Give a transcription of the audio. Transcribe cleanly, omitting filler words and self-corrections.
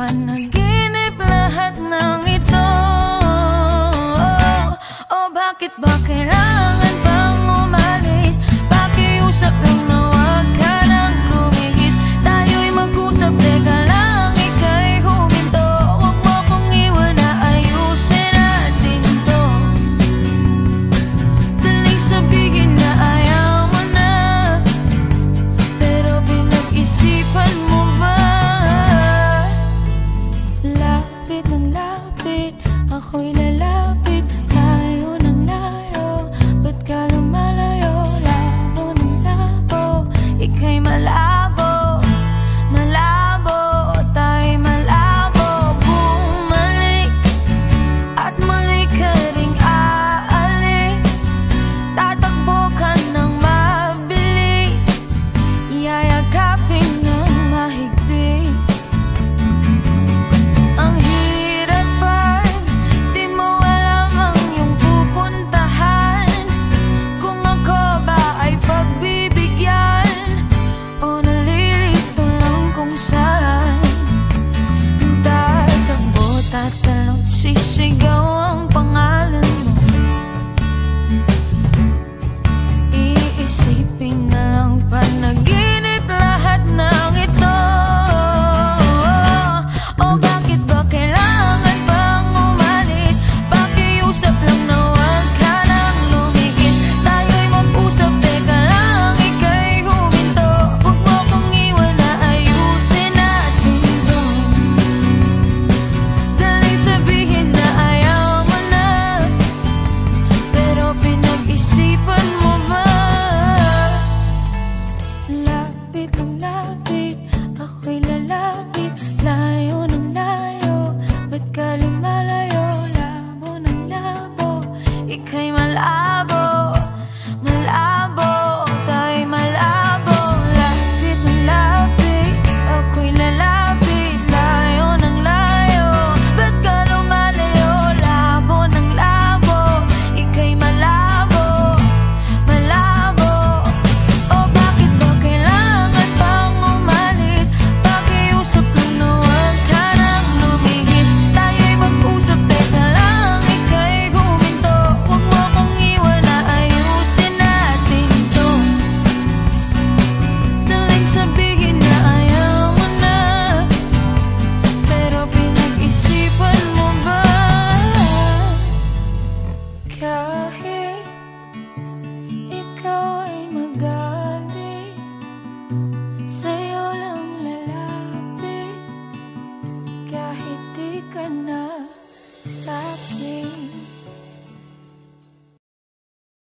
Panaginip lahat ng ito. O bakit ba kailangan pang umalis? Pakiusap lang na wag ka nang lumihis. Tayo'y mag-usap, teka lang, ika'y huminto. Huwag mo kong iwan na ayusin natin to. Daling sabihin na ayaw mo na, pero pinag-isipan mo ba? Lapit ng lapit, ako'y lalapit. Layo ng layo, ba't ka lumalayo? Labo ng labo, ika'y malayo.